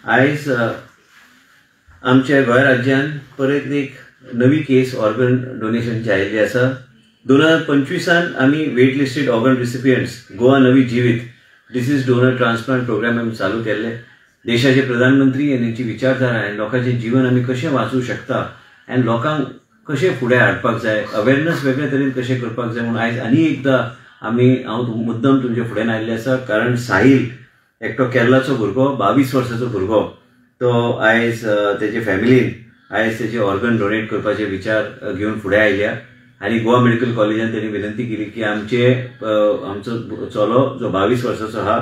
आयज आमच्या गोंय राज्यान परत एक नवी केस ऑर्गन डोनेशनची आयिल्ली आसा। 2025 आमी wait listed organ recipients Goa नवी जिवीत डिसीज डोनर ट्रान्सप्लांट प्रोग्राम आमी चालू केल्ले। देशाचे प्रधानमंत्री आनी तांची विचारधारा आनी लोकांचे जीवन आमी कशें वाचूंक शकता आनी लोकांक कशें फुडें हाडपाक जाय, अवेरनेस वेगळे तरेन कशें करपाक जाय म्हणून आयज आनी एकदां हांव मुद्दम तुमचे फुडें आयिल्ले आसा। कारण साहिल एकटो केरळाचो भुरगो 22 वर्साचो भुरगो तो आयज तेजे फॅमिलीन आयज तेजे ऑर्गन डोनेट करपाचे विचार घेवन फुडें आयल्या आनी गोवा मेडिकल कॉलेजान त्यांनी विनंती केली की आमचो चलो जो 22 वर्साचो आहा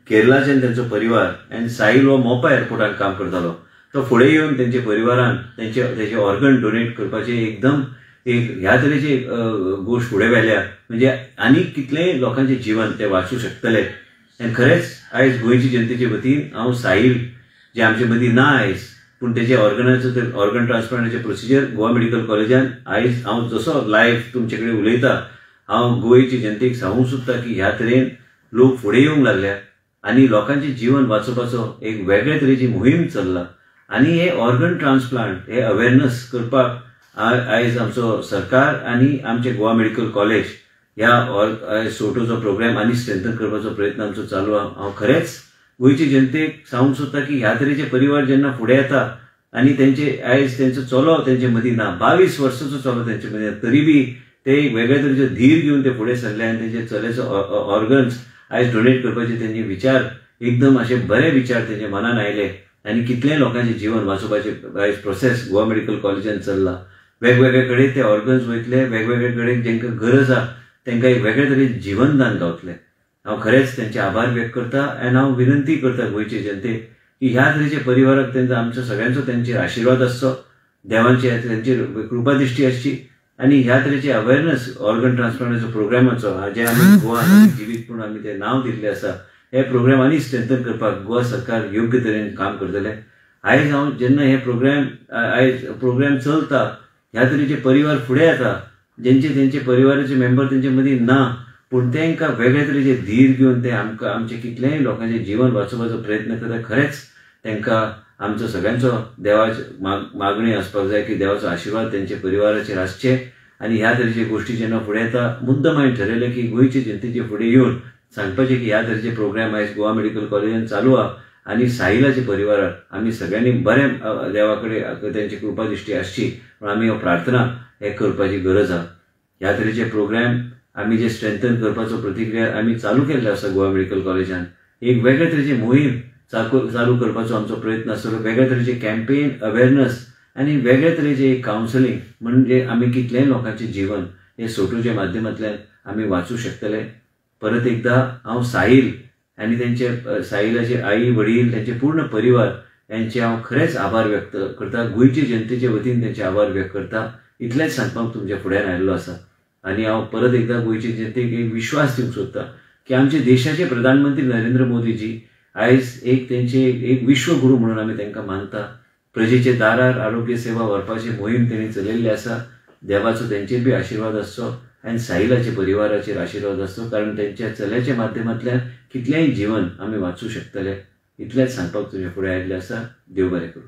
केरळाच्यान त्यांचो परिवार आनी साहिल हो मोपा एअरपोर्टान काम करतालो, तो फुडें येवन तेंचे परिवारान तेजे ऑर्गन डोनेट करपाचे एकदम एक ह्या तरेची गोष्ट फुडें व्हेल्या म्हणजे आनी कितलेय लोकांचे जीवन ते वाचूं शकतले। आनी खरेंच आयज गोंयची जनतेचे वतीन हांव साहिल जे आमचे मदीं ना आयज पूण तेजे ऑर्गन ट्रान्सप्लांटाचे प्रोसिजर गोवा मेडिकल कॉलेजान आयज हांव जसो लायव्ह तुमचे कडेन उलयता हांव गोंयची जनतेक सांगूंक सोदता की ह्या तरेन लोक फुडें येवंक लागल्या आनी लोकांचे जीवन वाचोवपाचो एक वेगळे तरेची मोहीम चल्ला आनी हे ऑर्गन ट्रान्सप्लांट हे अवेरनेस करपाक आयज आमचो सरकार आनी आमचे गोवा मेडिकल कॉलेज ह्या सोटोचो प्रोग्राम आनी स्ट्रेंथन करपाचो प्रयत्न आमचो चालू आहा। हांव खरेंच गोंयची जनतेक सांगूंक सोदता की ह्या तरेचे परिवार जेन्ना फुडें येता आनी आयज तेंचो चलो तेंचे मदीं ना, 22 वर्साचो चलो तेंचे मदीं तरी बी ते एक वेगळे तरेचो धीर घेवन ते फुडें सरले आनी तेंचे चल्याचो ऑर्गन्स आयज डोनेट करपाचे तेंचे विचार एकदम अशे बरे विचार तेंचे मनान आयले आनी कितलेय लोकांचे जीवन वाचोवपाचे आयज प्रोसेस गोवा मेडिकल कॉलेजान चल्ला। वेगवेगळे कडेन ते ऑर्गन्स वयतले, वेगवेगळे कडेन जेंकां गरज आहा तांकां एक वेगळे तरेन जीवनदान गावतलें। हांव खरेंच त्यांचे आभार व्यक्त करता आनी हांव विनंती करता गोंयचे जनतेक की ह्या तरेचे परिवाराक आमचो सगळ्यांचो तेंचेर आशिर्वाद आसचो, देवांची तेंचेर कृपा दिश्टी आसची आनी ह्या तरेचे अवेरनेस ऑर्गन ट्रान्सप्लांटाचो प्रोग्रामाचो जे आमी गोवा जिवीत म्हणून आमी ते नांव दिल्लें आसा हे प्रोग्राम आनी स्ट्रेंथन करपाक गोवा सरकार योग्य तरेन काम करतले। आयज हांव जेन्ना हे प्रोग्राम चलता ह्या तरेचे परिवार फुडें येता तेंचे परिवाराचे मेंबर तेंचे मदीं ना पूण तांकां वेगळे तरेचे धीर घेवन ते आमचे कितलेय लोकांचे जीवन वाचोवपाचो प्रयत्न करता। खरेंच तांकां आमचो सगळ्यांचो देवाची मागणी आसपाक जाय की देवाचो आशिर्वाद तेंचे परिवाराचेर आसचे आनी ह्या तरेचे गोश्टी जेन्ना फुडें येता मुद्दम हांवें ठरयलें की गोंयचे जनतेचे फुडें येवन सांगपाचें की ह्या तरेचे प्रोग्राम आयज गोवा मेडिकल कॉलेजान चालू आहा आनी साहिलाचे परिवाराक आमी सगळ्यांनी बरें देवा कडेन तेंची कृपा दिश्टी आसची म्हणून आमी हो प्रार्थना हे करपाची गरज आहा। ह्या तरेचे प्रोग्राम आमी जे स्ट्रेंथन करपाचो प्रतिक्रिया आमी चालू केल्लो आसा गोवा मेडिकल कॉलेजान एक वेगळे तरेची मोहीम चालू करपाचो आमचो प्रयत्न आसतलो। वेगळे तरेचे कॅम्पेन अवेरनेस आनी वेगळे तरेचे कावन्सिलींग म्हणजे आमी कितलेय लोकांचे जीवन हे सोटोच्या माध्यमांतल्यान आमी वाचूं शकतले। परत एकदां हांव साहिल आनी तेंचे साहिलाचे आई वडील तेंचे पूर्ण परिवार यांचे हांव खरेंच आभार व्यक्त करता, गोंयचे जनतेचे वतीन तेंचे आभार व्यक्त करता। इतलेंच सांगपाक तुमच्या फुड्यान आयिल्लो आसा आनी हांव परत एकदां गोंयचे जनतेक एक विश्वास दिवंक सोदता की आमचे देशाचे प्रधानमंत्री नरेंद्र मोदीजी आयज तेंचे एक विश्वगुरू म्हणून आमी तांकां मानता। प्रजेचे दारार आरोग्य सेवा व्हरपाची मोहीम तेणी चलयल्ली आसा। देवाचो तेंचेर बी आशिर्वाद आसचो आनी साहिलाच्या परिवाराचेर आशिर्वाद आसचो कारण तेंच्या चल्याच्या माध्यमांतल्यान कितलेंय जीवन आमी वाचूं शकतले। इतलेंच सांगपाक तुजे फुडें आयिल्लें आसा। देव बरें करूं।